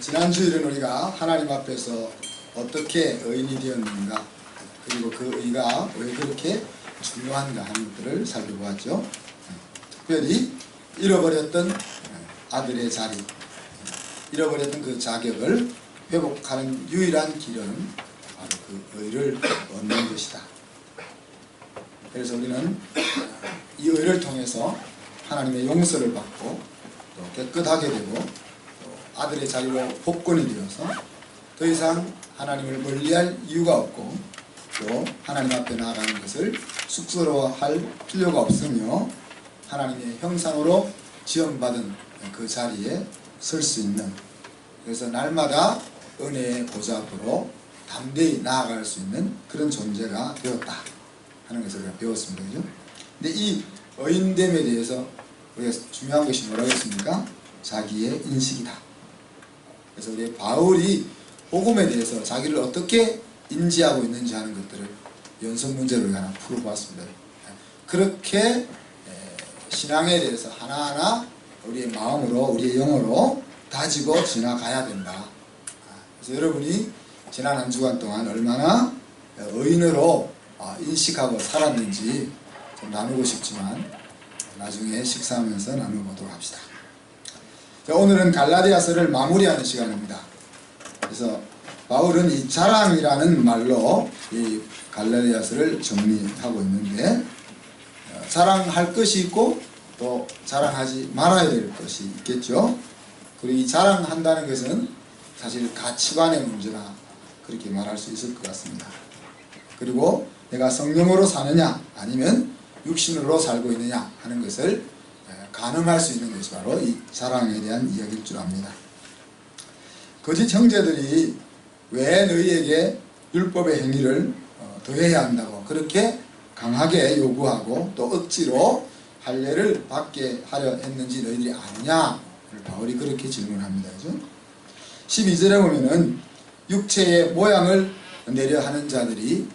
지난 주일은 우리가 하나님 앞에서 어떻게 의인이 되었는가, 그리고 그 의가 왜 그렇게 중요한가 하는 것들을 살펴보았죠. 특별히 잃어버렸던 아들의 자리, 잃어버렸던 그 자격을 회복하는 유일한 길은 바로 그 의를 얻는 것이다. 그래서 우리는 이 의를 통해서 하나님의 용서를 받고 또 깨끗하게 되고 또 아들의 자리로 복권이 되어서 더 이상 하나님을 멀리할 이유가 없고 또 하나님 앞에 나아가는 것을 쑥스러워할 필요가 없으며 하나님의 형상으로 지원받은 그 자리에 설 수 있는, 그래서 날마다 은혜의 보좌 앞으로 담대히 나아갈 수 있는 그런 존재가 되었다 하는 것을 우리가 배웠습니다. 그죠? 근데 이 의인됨에 대해서 우리가 중요한 것이 뭐라고 했습니까? 자기의 인식이다. 그래서 우리 바울이 복음에 대해서 자기를 어떻게 인지하고 있는지 하는 것들을 연습 문제로 우리가 하나 풀어보았습니다. 그렇게 신앙에 대해서 하나하나 우리의 마음으로, 우리의 영어로 다지고 지나가야 된다. 그래서 여러분이 지난 한 주간 동안 얼마나 의인으로 인식하고 살았는지 좀 나누고 싶지만 나중에 식사하면서 나눠보도록 합시다. 자, 오늘은 갈라디아서를 마무리하는 시간입니다. 그래서 바울은 이 자랑이라는 말로 이 갈라디아서를 정리하고 있는데, 자랑할 것이 있고 또 자랑하지 말아야 될 것이 있겠죠. 그리고 이 자랑한다는 것은 사실 가치관의 문제라 그렇게 말할 수 있을 것 같습니다. 그리고 내가 성령으로 사느냐 아니면 육신으로 살고 있느냐 하는 것을 가늠할 수 있는 것이 바로 이 자랑에 대한 이야기일 줄 압니다. 거짓 형제들이 왜 너희에게 율법의 행위를 더해야 한다고 그렇게 강하게 요구하고 또 억지로 할례를 받게 하려 했는지 너희들이 아느냐? 바울이 그렇게 질문합니다. 그죠? 12절에 보면은 육체의 모양을 내려 하는 자들이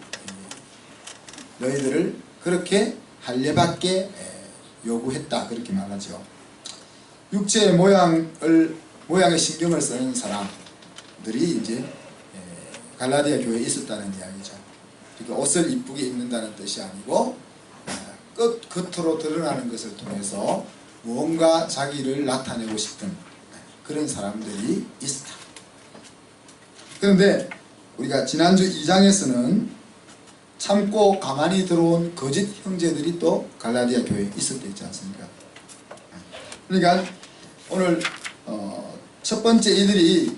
너희들을 그렇게 할례받게 요구했다 그렇게 말하죠. 육체의 모양에 신경을 쓰는 사람들이 이제 갈라디아 교회에 있었다는 이야기죠. 그러니까 옷을 이쁘게 입는다는 뜻이 아니고 겉으로 드러나는 것을 통해서 무언가 자기를 나타내고 싶은 그런 사람들이 있었다. 그런데 우리가 지난주 2장에서는 참고 가만히 들어온 거짓 형제들이 또 갈라디아 교회에 있었겠지 않습니까? 그러니까 오늘 첫 번째 이들이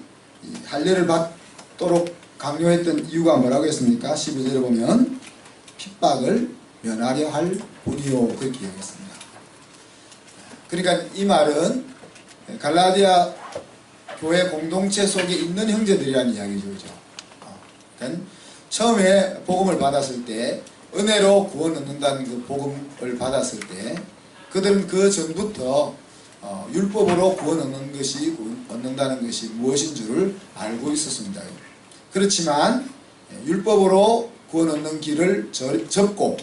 할례를 받도록 강요했던 이유가 뭐라고 했습니까? 12절에 보면 핍박을 면하려 할 뿐이요 그렇게 얘기했습니다. 그러니까 이 말은 갈라디아 교회 공동체 속에 있는 형제들이라는 이야기죠. 그러니까 처음에 복음을 받았을 때 은혜로 구원 얻는다는 그 복음을 받았을 때 그들은 그 전부터 율법으로 구원 얻는다는 것이 무엇인 줄을 알고 있었습니다. 그렇지만 율법으로 구원 얻는 길을 접고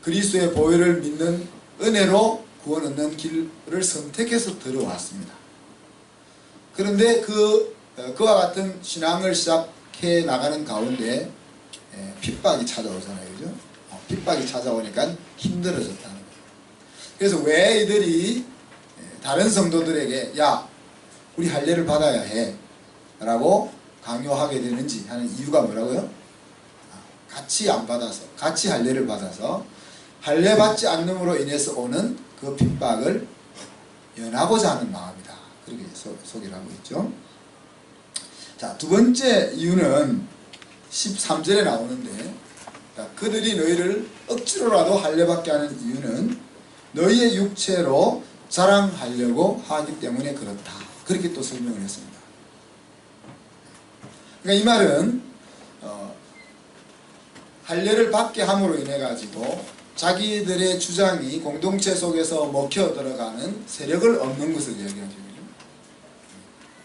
그리스도의 보혈을 믿는 은혜로 구원 얻는 길을 선택해서 들어왔습니다. 그런데 그와 같은 신앙을 시작해 나가는 가운데 핍박이 찾아오잖아요. 그죠? 핍박이 찾아오니까 힘들어졌다는 거예요. 그래서 왜 이들이 다른 성도들에게 야 우리 할례를 받아야 해 라고 강요하게 되는지 하는 이유가 뭐라고요? 같이 안 받아서, 같이 할례를 받아서 할례 받지 않음으로 인해서 오는 그 핍박을 면하고자 하는 마음이다. 그렇게 소개를 하고 있죠. 자, 두 번째 이유는 13절에 나오는데, 그들이 너희를 억지로라도 할례 받게 하는 이유는 너희의 육체로 자랑하려고 하기 때문에 그렇다. 그렇게 또 설명을 했습니다. 그러니까 이 말은 할례를 받게 함으로 인해 가지고 자기들의 주장이 공동체 속에서 먹혀 들어가는 세력을 얻는 것을 이야기하죠.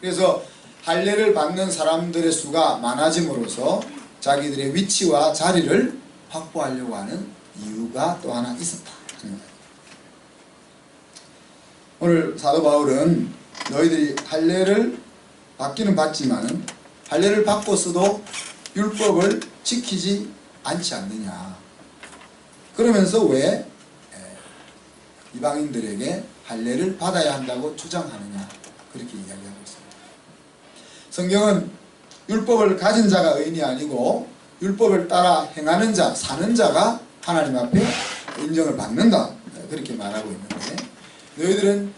그래서 할례를 받는 사람들의 수가 많아짐으로써 자기들의 위치와 자리를 확보하려고 하는 이유가 또 하나 있었다. 오늘 사도 바울은 너희들이 할례를 받기는 받지만은 할례를 받고서도 율법을 지키지 않지 않느냐. 그러면서 왜 이방인들에게 할례를 받아야 한다고 주장하느냐, 그렇게 이야기하고 있습니다. 성경은 율법을 가진 자가 의인이 아니고 율법을 따라 행하는 자, 사는 자가 하나님 앞에 인정을 받는다, 그렇게 말하고 있는데, 너희들은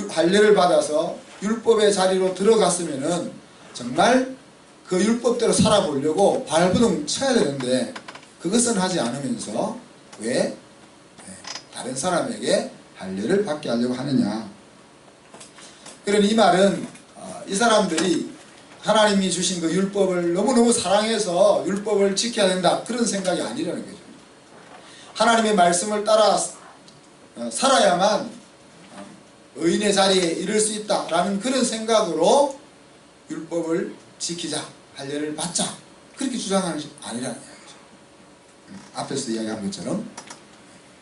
할례를 받아서 율법의 자리로 들어갔으면은 정말 그 율법대로 살아보려고 발버둥 쳐야 되는데 그것은 하지 않으면서 왜 다른 사람에게 할례를 받게 하려고 하느냐. 그러니 이 말은 이 사람들이 하나님이 주신 그 율법을 너무너무 사랑해서 율법을 지켜야 된다, 그런 생각이 아니라는 거죠. 하나님의 말씀을 따라 살아야만 의인의 자리에 이를 수 있다라는 그런 생각으로 율법을 지키자, 할례를 받자, 그렇게 주장하는 것이 아니라는 이야기죠. 앞에서 이야기한 것처럼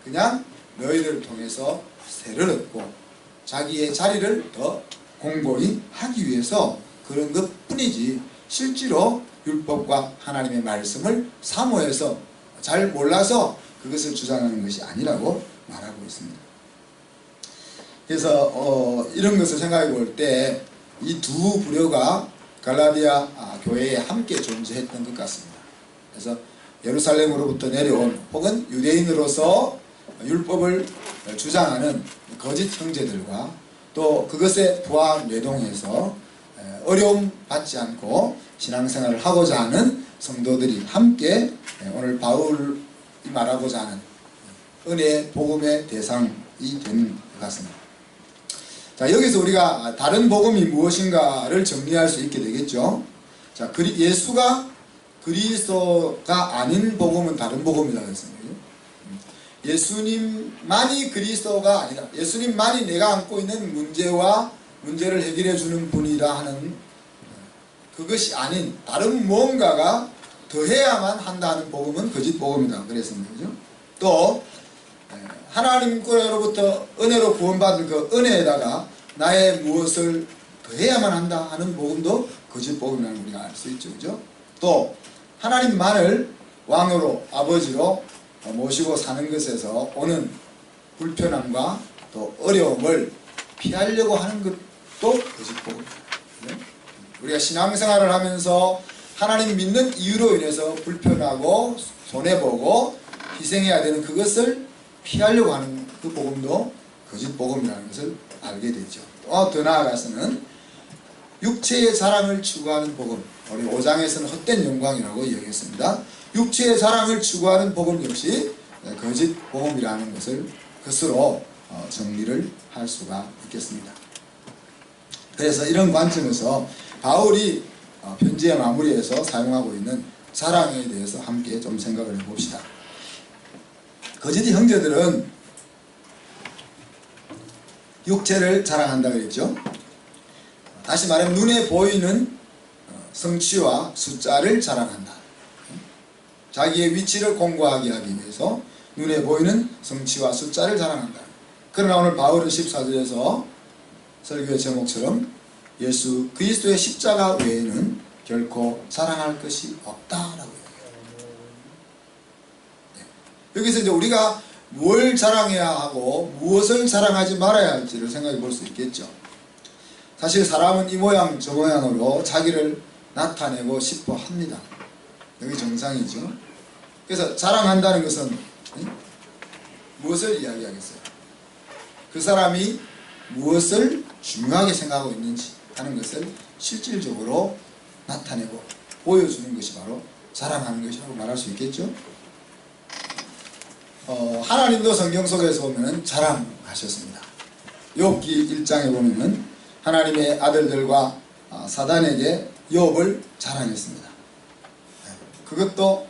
그냥 너희들을 통해서 세를 얻고 자기의 자리를 더 공고히 하기 위해서 그런 것 뿐이지, 실제로 율법과 하나님의 말씀을 사모해서 잘 몰라서 그것을 주장하는 것이 아니라고 말하고 있습니다. 그래서 이런 것을 생각해 볼 때 이 두 부류가 갈라디아 교회에 함께 존재했던 것 같습니다. 그래서 예루살렘으로부터 내려온 혹은 유대인으로서 율법을 주장하는 거짓 형제들과 또 그것에 부합내동해서 어려움 받지 않고 신앙생활을 하고자 하는 성도들이 함께 오늘 바울이 말하고자 하는 은혜의 복음의 대상이 된 것 같습니다. 자, 여기서 우리가 다른 복음이 무엇인가를 정리할 수 있게 되겠죠. 자, 예수가 그리스도가 아닌 복음은 다른 복음이라고 했습니다. 예수님만이 그리스도가 아니다, 예수님만이 내가 안고 있는 문제를 해결해 주는 분이라 하는 그것이 아닌 다른 무언가가 더해야만 한다는 복음은 거짓 복음이다, 그랬습니다. 그죠? 또 하나님께로부터 은혜로 구원받은 그 은혜에다가 나의 무엇을 더해야만 한다 하는 복음도 거짓 복음이라는 우리가 알 수 있죠. 그죠? 또 하나님만을 왕으로, 아버지로 모시고 사는 것에서 오는 불편함과 또 어려움을 피하려고 하는 것도 거짓 복음입니다. 우리가 신앙생활을 하면서 하나님 믿는 이유로 인해서 불편하고 손해보고 희생해야 되는 그것을 피하려고 하는 그 복음도 거짓 복음이라는 것을 알게 되죠. 또 더 나아가서는 육체의 자랑을 추구하는 복음, 우리 5장에서는 헛된 영광이라고 이야기했습니다. 육체의 자랑을 추구하는 복음 역시 거짓 복음이라는 것으로 정리를 할 수가 있겠습니다. 그래서 이런 관점에서 바울이 편지의 마무리에서 사용하고 있는 자랑에 대해서 함께 좀 생각을 해봅시다. 거짓 형제들은 육체를 자랑한다 그랬죠. 다시 말하면 눈에 보이는 성취와 숫자를 자랑한다. 자기의 위치를 공고하게 하기 위해서 눈에 보이는 성취와 숫자를 자랑한다. 그러나 오늘 바울은 14절에서 설교의 제목처럼 예수 그리스도의 십자가 외에는 결코 자랑할 것이 없다라고 얘기해요. 여기서 이제 우리가 뭘 자랑해야 하고 무엇을 자랑하지 말아야 할지를 생각해 볼 수 있겠죠. 사실 사람은 이 모양 저 모양으로 자기를 나타내고 싶어 합니다. 여기 정상이죠. 그래서 자랑한다는 것은 무엇을 이야기하겠어요? 그 사람이 무엇을 중요하게 생각하고 있는지 하는 것을 실질적으로 나타내고 보여주는 것이 바로 자랑하는 것이라고 말할 수 있겠죠. 하나님도 성경 속에서 보면 자랑하셨습니다. 욥기 1장에 보면 하나님의 아들들과 사단에게 욥을 자랑했습니다. 그것도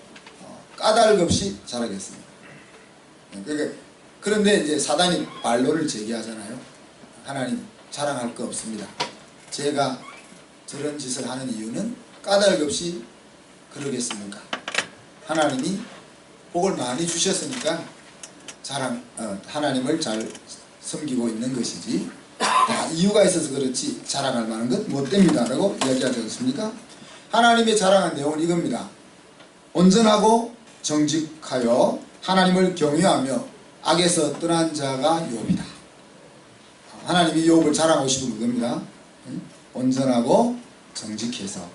까닭 없이 자랑했습니다. 그런데 이제 사단이 반론을 제기하잖아요. 하나님 자랑할 거 없습니다. 제가 저런 짓을 하는 이유는 까닭 없이 그러겠습니까? 하나님이 복을 많이 주셨으니까 하나님을 잘 섬기고 있는 것이지 다 이유가 있어서 그렇지 자랑할 만한 것 못 됩니다 라고 이야기하지 않습니까? 하나님의 자랑한 내용은 이겁니다. 온전하고 정직하여 하나님을 경외하며 악에서 떠난 자가 욥이다. 하나님이 욥을 자랑하고 싶은 그겁니다. 온전하고 정직해서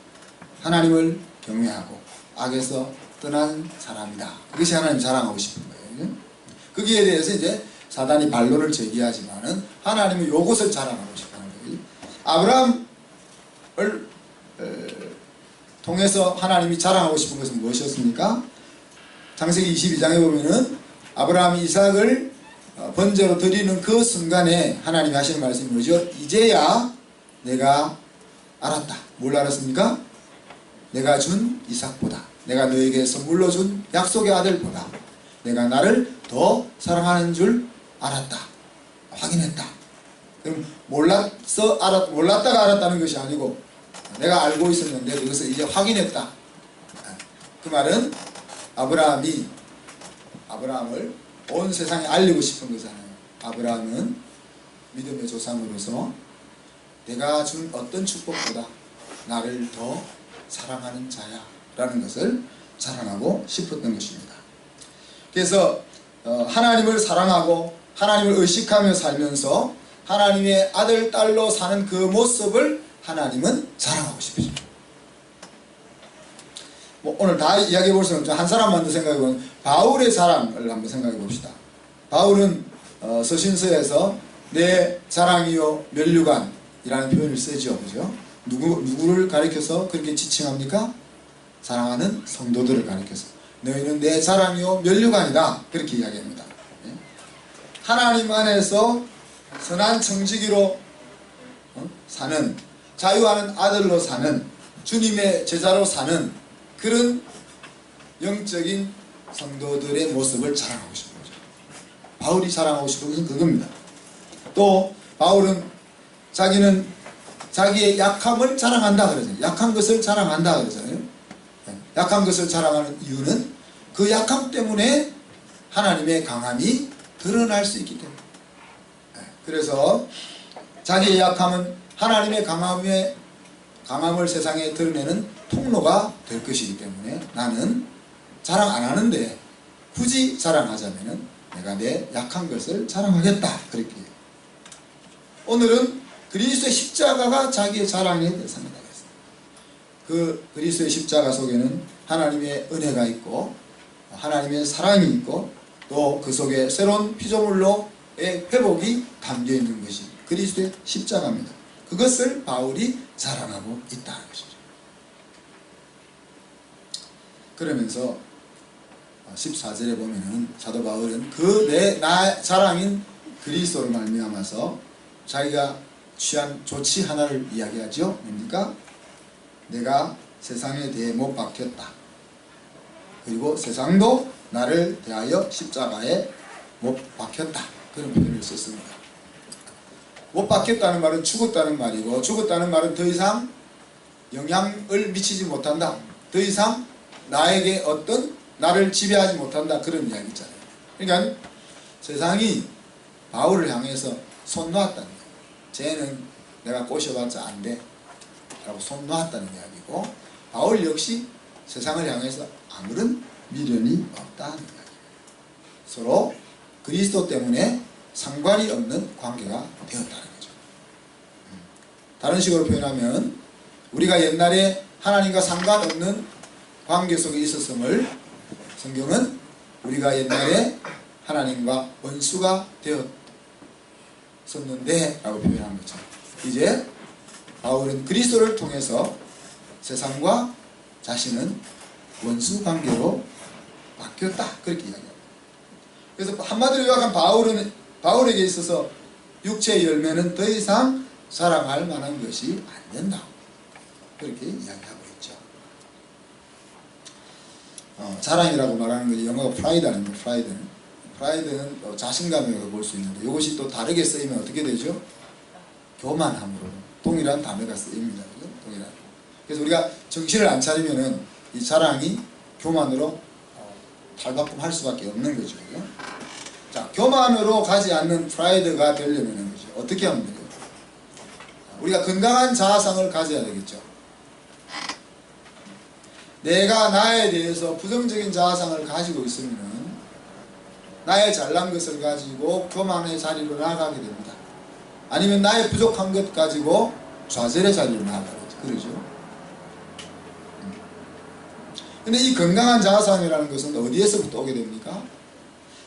하나님을 경외하고 악에서 떠난 사람이다. 그것이 하나님 자랑하고 싶은 거예요. 거기에 대해서 이제 사단이 반론을 제기하지만은 하나님은 요것을 자랑하고 싶다는 거예요. 아브라함을 통해서 하나님이 자랑하고 싶은 것은 무엇이었습니까? 창세기 22장에 보면은 아브라함이 이삭을 번제로 드리는 그 순간에 하나님이 하시는 말씀이 뭐죠? 이제야 내가 알았다. 뭘 알았습니까? 내가 준 이삭보다, 내가 너에게 선물로 준 약속의 아들보다 내가 나를 더 사랑하는 줄 알았다. 확인했다. 그럼 몰랐다가 알았다는 것이 아니고 내가 알고 있었는데 그것을 이제 확인했다. 그 말은 아브라함을 온 세상에 알리고 싶은 거잖아요. 아브라함은 믿음의 조상으로서 내가 준 어떤 축복보다 나를 더 사랑하는 자야 라는 것을 자랑하고 싶었던 것입니다. 그래서 하나님을 사랑하고 하나님을 의식하며 살면서 하나님의 아들, 딸로 사는 그 모습을 하나님은 자랑하고 싶으십니다. 오늘 다 이야기해 볼 수는 없지만 한 사람만 더 생각해 보면 바울의 자랑을 한번 생각해 봅시다. 바울은 서신서에서 내 자랑이요 면류관이라는 표현을 쓰죠. 그죠? 누구를 가리켜서 그렇게 지칭합니까? 사랑하는 성도들을 가리켜서 너희는 내 자랑이요 면류관이다. 그렇게 이야기합니다. 하나님 안에서 선한 청지기로 사는, 자유하는 아들로 사는, 주님의 제자로 사는 그런 영적인 성도들의 모습을 자랑하고 싶은 거죠. 바울이 자랑하고 싶은 것은 그겁니다. 또 바울은 자기는 자기의 약함을 자랑한다 그러잖아요. 약한 것을 자랑한다 그러잖아요. 약한 것을 자랑하는 이유는 그 약함 때문에 하나님의 강함이 드러날 수 있기 때문에. 그래서 자기의 약함은 하나님의 강함을 세상에 드러내는 통로가 될 것이기 때문에 나는 자랑 안 하는데 굳이 자랑하자면은 내가 내 약한 것을 자랑하겠다. 그렇게. 오늘은 그리스도의 십자가가 자기의 자랑의 대상이다. 그 그리스도의 십자가 속에는 하나님의 은혜가 있고 하나님의 사랑이 있고 또 그 속에 새로운 피조물로의 회복이 담겨 있는 것이 그리스도의 십자가입니다. 그것을 바울이 자랑하고 있다는 것이죠. 그러면서 14절에 보면은 사도 바울은 나 자랑인 그리스도를 말미암아서 자기가 취한 조치 하나를 이야기하죠. 뭡니까? 내가 세상에 대해 못 박혔다. 그리고 세상도 나를 대하여 십자가에 못 박혔다. 그런 표현을 썼습니다. 못 박혔다는 말은 죽었다는 말이고, 죽었다는 말은 더 이상 영향을 미치지 못한다. 더 이상 나에게 나를 지배하지 못한다. 그런 이야기잖아요. 그러니까 세상이 바울을 향해서 손 놓았다는 거예요. 쟤는 내가 꼬셔봤자 안 돼. 라고 손 놓았다는 이야기고, 바울 역시 세상을 향해서 아무런 미련이 없다는 이야기예요. 서로 그리스도 때문에 상관이 없는 관계가 되었다는 거죠. 다른 식으로 표현하면 우리가 옛날에 하나님과 상관없는 관계 속에 있었음을 성경은 우리가 옛날에 하나님과 원수가 되었었는데 라고 표현한 거죠. 이제 바울은 그리스도를 통해서 세상과 자신은 원수 관계로 바뀌었다. 그렇게 이야기합니다. 그래서 한마디로 요약하면 바울에게 있어서 육체의 열매는 더 이상 자랑할 만한 것이 안 된다. 그렇게 이야기하고 있죠. 자랑이라고 말하는 것이 영어가 프라이드 아닙니까? 프라이드는 자신감이라고 볼 수 있는데 이것이 또 다르게 쓰이면 어떻게 되죠? 교만함으로 동일한 단어가 쓰입니다. 동일한. 그래서 우리가 정신을 안 차리면은 이 자랑이 교만으로 탈바꿈할 수밖에 없는 거죠. 그죠? 자, 교만으로 가지 않는 프라이드가 되려면 어떻게 하면 돼요? 우리가 건강한 자아상을 가져야 되겠죠. 내가 나에 대해서 부정적인 자아상을 가지고 있으면 나의 잘난 것을 가지고 교만의 자리로 나아가게 됩니다. 아니면 나의 부족한 것 가지고 좌절의 자리로 나아가겠죠. 그러죠. 근데 이 건강한 자아상이라는 것은 어디에서부터 오게 됩니까?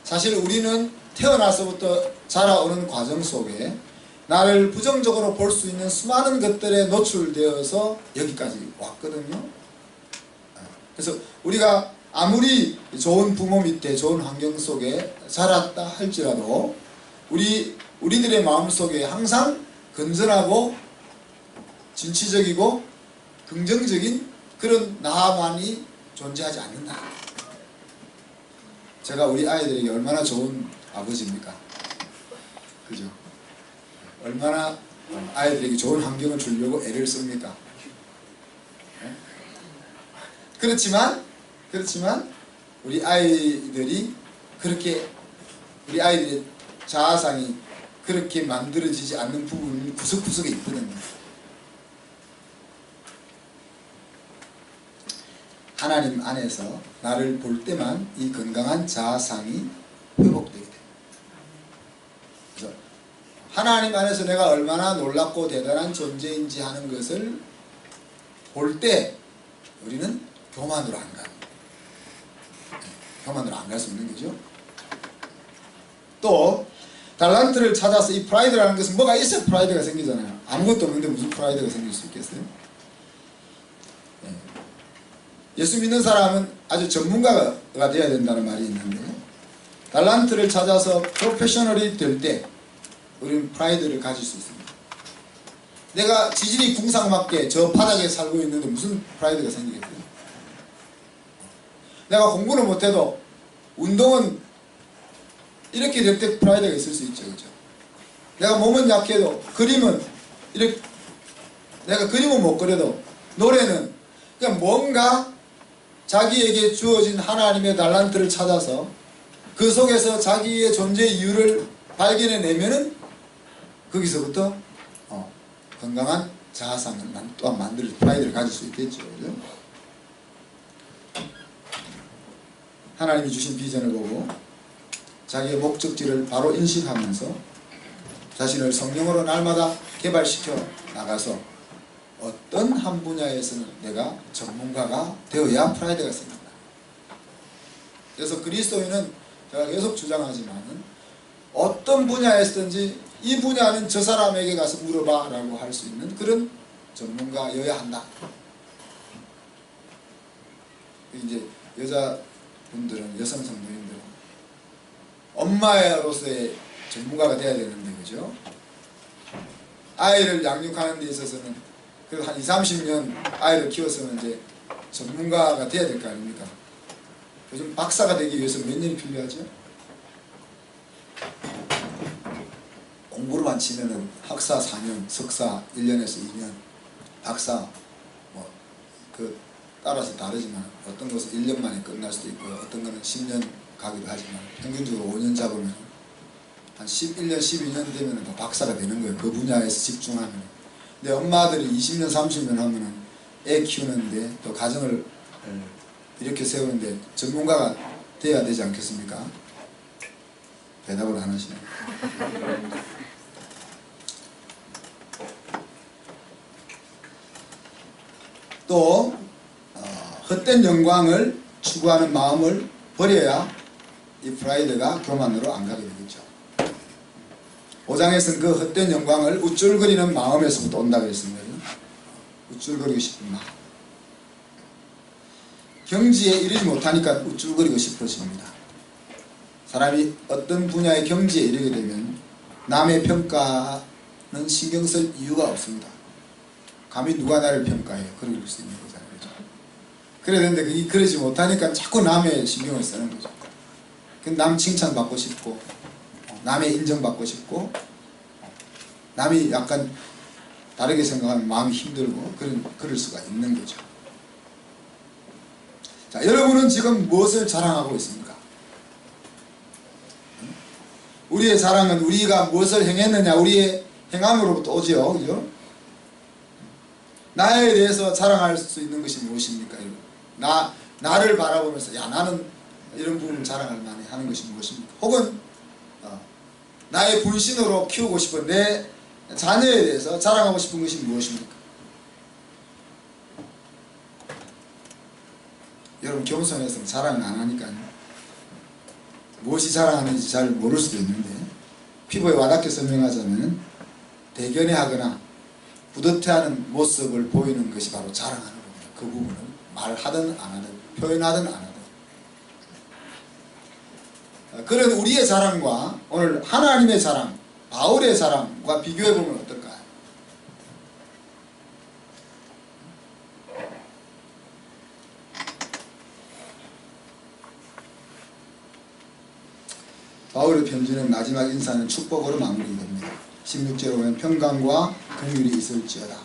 사실 우리는 태어나서부터 자라오는 과정 속에 나를 부정적으로 볼 수 있는 수많은 것들에 노출되어서 여기까지 왔거든요. 그래서 우리가 아무리 좋은 부모 밑에 좋은 환경 속에 자랐다 할지라도 우리들의 마음속에 항상 건전하고 진취적이고 긍정적인 그런 나만이 존재하지 않는다. 제가 우리 아이들에게 얼마나 좋은 아버지입니까? 그죠? 얼마나 아이들에게 좋은 환경을 주려고 애를 씁니까? 그렇지만 우리 아이들이 그렇게 우리 아이들의 자아상이 그렇게 만들어지지 않는 부분이 구석구석에 있거든요. 하나님 안에서 나를 볼 때만 이 건강한 자아상이 회복되게 됩니다. 그래서 하나님 안에서 내가 얼마나 놀랍고 대단한 존재인지 하는 것을 볼 때 우리는 교만으로 안 가요. 교만으로 안 갈 수 있는 거죠. 또 달란트를 찾아서 이 프라이드라는 것은 뭐가 있어야 프라이드가 생기잖아요. 아무것도 없는데 무슨 프라이드가 생길 수 있겠어요? 예수 믿는 사람은 아주 전문가가 되어야 된다는 말이 있는데 달란트를 찾아서 프로페셔널이 될 때 우리는 프라이드를 가질 수 있습니다. 내가 지질이 궁상맞게 저 바닥에 살고 있는데 무슨 프라이드가 생기겠어요? 내가 공부는 못해도 운동은 이렇게 될 때 프라이드가 있을 수 있죠. 그죠? 내가 몸은 약해도 그림은 이렇게 내가 그림은 못 그려도 노래는 그냥 뭔가 자기에게 주어진 하나님의 달란트를 찾아서 그 속에서 자기의 존재 이유를 발견해내면은 거기서부터 건강한 자아상을 또한 만들 프라이드를 가질 수 있겠죠. 그죠? 하나님이 주신 비전을 보고 자기의 목적지를 바로 인식하면서 자신을 성령으로 날마다 개발시켜 나가서 어떤 한 분야에서는 내가 전문가가 되어야 프라이드가 생긴다. 그래서 그리스도인은 제가 계속 주장하지만 어떤 분야에서든지 이 분야는 저 사람에게 가서 물어봐 라고 할 수 있는 그런 전문가여야 한다. 이제 여자분들은 여성 성도님들은 엄마로서의 전문가가 돼야 되는데 그죠? 아이를 양육하는 데 있어서는 그래도 한 20-30년 아이를 키웠으면 이제 전문가가 돼야 될 거 아닙니까? 요즘 박사가 되기 위해서 몇 년이 필요하죠? 공부로만 치면은 학사 4년, 석사 1년에서 2년, 박사 그 따라서 다르지만 어떤 것은 1년 만에 끝날 수도 있고요. 어떤 것은 10년 가기도 하지만 평균적으로 5년 잡으면 한 11년, 12년 되면 다 박사가 되는 거예요. 그 분야에서 집중하면. 근데 엄마들이 20년, 30년 하면은 애 키우는데 또 가정을 이렇게 세우는데 전문가가 돼야 되지 않겠습니까? 대답을 안 하시네요. 또 헛된 영광을 추구하는 마음을 버려야 이 프라이드가 교만으로 안 가게 되겠죠. 5장에서는 그 헛된 영광을 우쭐거리는 마음에서부터 온다고 했습니다. 우쭐거리고 싶은 마음. 경지에 이르지 못하니까 우쭐거리고 싶어집니다. 사람이 어떤 분야의 경지에 이르게 되면 남의 평가는 신경 쓸 이유가 없습니다. 감히 누가 나를 평가해요? 그럴 수 있는 거잖아요. 그렇죠? 그래야 되는데 그러지 못하니까 자꾸 남의 신경을 쓰는 거죠. 남 칭찬받고 싶고 남의 인정받고 싶고 남이 약간 다르게 생각하면 마음이 힘들고 그럴 수가 있는 거죠. 자, 여러분은 지금 무엇을 자랑하고 있습니까? 우리의 자랑은 우리가 무엇을 행했느냐, 우리의 행함으로부터 오지요. 그죠? 나에 대해서 자랑할 수 있는 것이 무엇입니까? 나를 바라보면서 야 나는 이런 부분을 자랑할 만해 하는 것이 무엇입니까? 혹은 나의 분신으로 키우고 싶은 내 자녀에 대해서 자랑하고 싶은 것이 무엇입니까? 여러분 겸손해서 자랑을 안 하니까 무엇이 자랑하는지 잘 모를 수도 있는데 피부에 와닿게 설명하자면 대견해하거나 뿌듯해하는 모습을 보이는 것이 바로 자랑하는 겁니다. 그 부분을 말하든 안 하든 표현하든 안 하든 그런 우리의 자랑과 오늘 하나님의 자랑, 바울의 자랑과 비교해보면 어떨까요? 바울의 편지는 마지막 인사는 축복으로 마무리됩니다. 16절에 보면 평강과 긍휼이 있을지어다.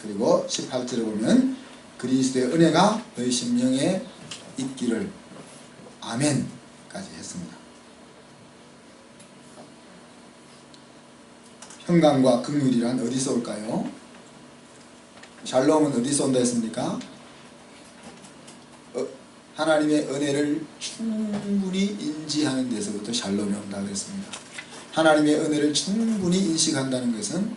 그리고 18절에 보면 그리스도의 은혜가 너희 심령에 있기를 아멘까지 했습니다. 평강과 긍휼이란 어디서 올까요? 샬롬은 어디서 온다 했습니까? 하나님의 은혜를 충분히 인지하는 데서부터 샬롬이 온다 그랬습니다. 하나님의 은혜를 충분히 인식한다는 것은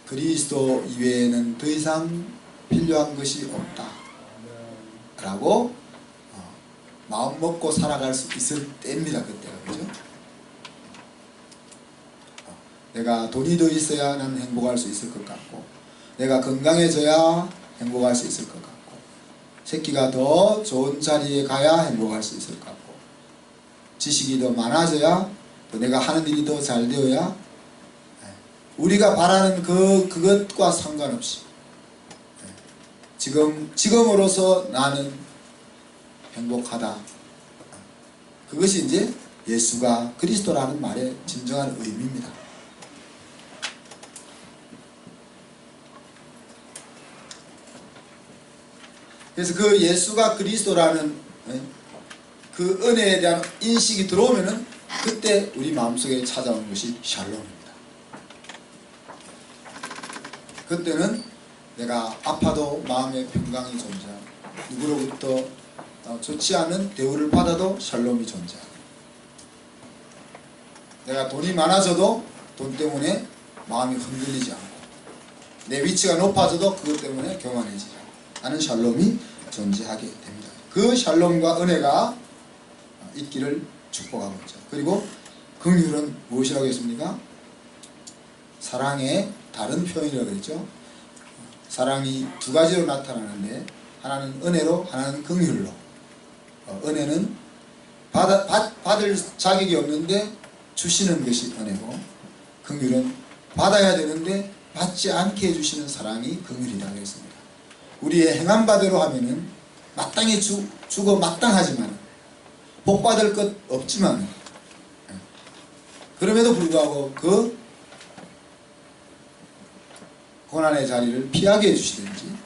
그리스도 이외에는 더 이상 필요한 것이 없다 라고 마음 먹고 살아갈 수 있을 때입니다. 그때가. 그죠? 내가 돈이 더 있어야 난 행복할 수 있을 것 같고 내가 건강해져야 행복할 수 있을 것 같고 새끼가 더 좋은 자리에 가야 행복할 수 있을 것 같고 지식이 더 많아져야 또 내가 하는 일이 더 잘 되어야 우리가 바라는 그것과 상관없이 지금으로서 나는 행복하다. 그것이 이제 예수가 그리스도라는 말의 진정한 의미입니다. 그래서 그 예수가 그리스도라는 그 은혜에 대한 인식이 들어오면은 그때 우리 마음속에 찾아오는 것이 샬롬입니다. 그때는 내가 아파도 마음의 평강이 존재하고 누구로부터 좋지 않은 대우를 받아도 샬롬이 존재하고 내가 돈이 많아져도 돈 때문에 마음이 흔들리지 않고 내 위치가 높아져도 그것 때문에 교만해지지 않고 하는 샬롬이 존재하게 됩니다. 그 샬롬과 은혜가 있기를 축복하고 있죠. 그리고 긍휼은 무엇이라고 했습니까? 사랑의 다른 표현이라고 했죠. 사랑이 두 가지로 나타나는데 하나는 은혜로 하나는 긍휼로. 은혜는 받을 자격이 없는데 주시는 것이 은혜고 긍휼은 받아야 되는데 받지 않게 해주시는 사랑이 긍휼이라고 했습니다. 우리의 행한 바대로 하면은 마땅히 주고 마땅하지만 복받을 것 없지만 그럼에도 불구하고 그 고난의 자리를 피하게 해주시든지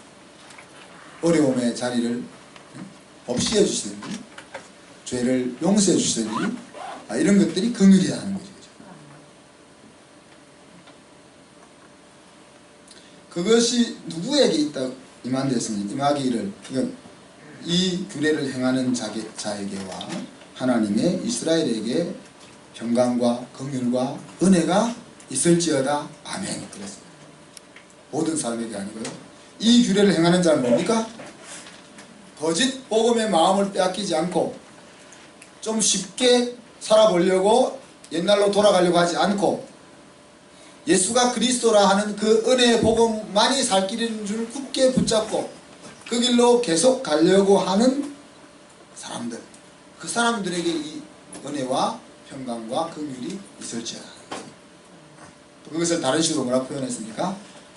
어려움의 자리를 없이 해주시든지 죄를 용서해 주시든지 이런 것들이 긍휼이라는 거죠. 그것이 누구에게 있다 임한됐습니다. 임하기를 이 규례를 행하는 자에게와 하나님의 이스라엘에게 평강과 긍휼과 은혜가 있을지어다. 아멘. 그랬습니다. 모든 사람에게 아니고요. 이 규례를 행하는 자는 뭡니까? 거짓 복음의 마음을 빼앗기지 않고 좀 쉽게 살아보려고 옛날로 돌아가려고 하지 않고 예수가 그리스도라 하는 그 은혜의 복음만이 살 길인 줄 굳게 붙잡고 그 길로 계속 가려고 하는 사람들, 그 사람들에게 이 은혜와 평강과 긍휼이 있을지어다. 또 그것을 다른 식으로 뭐라고 표현했습니까?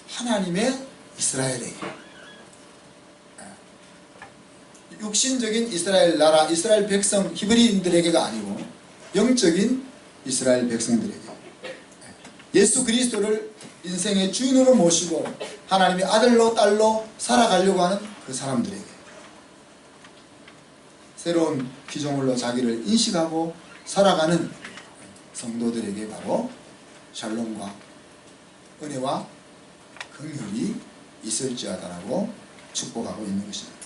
하나님의 이스라엘에게, 육신적인 이스라엘 나라, 이스라엘 백성 히브리인들에게가 아니고 영적인 이스라엘 백성들에게, 예수 그리스도를 인생의 주인으로 모시고 하나님의 아들로 딸로 살아가려고 하는 그 사람들에게, 새로운 피조물로 자기를 인식하고 살아가는 성도들에게 바로 샬롬과 은혜와 긍휼이 있을지어다라고 축복하고 있는 것입니다.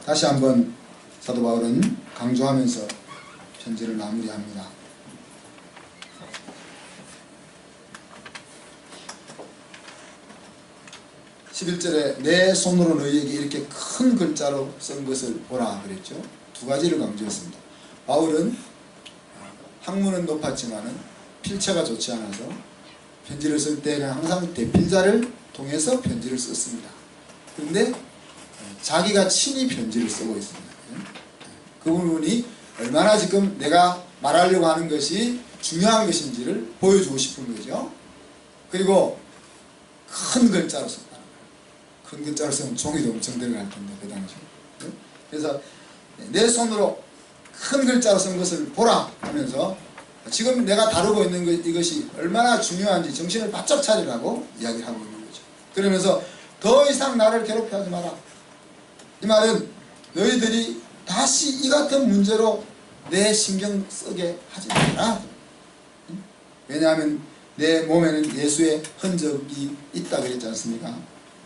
다시 한번 사도 바울은 강조하면서 편지를 마무리합니다. 11절에 내 손으로 너희에게 이렇게 큰 글자로 쓴 것을 보라 그랬죠. 두 가지를 강조했습니다. 바울은 학문은 높았지만은 필체가 좋지 않아서 편지를 쓸 때는 항상 대필자를 통해서 편지를 썼습니다. 그런데 자기가 친히 편지를 쓰고 있습니다. 그 부분이 얼마나 지금 내가 말하려고 하는 것이 중요한 것인지를 보여주고 싶은 거죠. 그리고 큰 글자로 썼다는 거예요. 큰 글자로 쓰면 종이도 엄청 들어갈 텐데 그 당시. 그래서 내 손으로 큰 글자로 쓴 것을 보라 하면서 지금 내가 다루고 있는 이것이 얼마나 중요한지 정신을 바짝 차리라고 이야기를 하고 있는 거죠. 그러면서 더 이상 나를 괴롭게 하지 마라. 이 말은 너희들이 다시 이 같은 문제로 내 신경 쓰게 하지 마라. 왜냐하면 내 몸에는 예수의 흔적이 있다 그랬지 않습니까?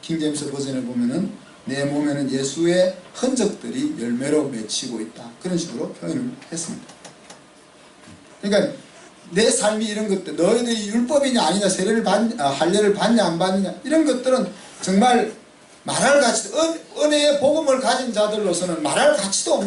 킹제임스 버전을 보면은 내 몸에는 예수의 흔적들이 열매로 맺히고 있다. 그런 식으로 표현을 했습니다. 그러니까 내 삶이 이런 것들, 너희들이 율법이냐 아니냐, 할례를 받냐 안 받느냐, 이런 것들은 정말 말할 가치도, 은혜의 복음을 가진 자들로서는 말할 가치도 없는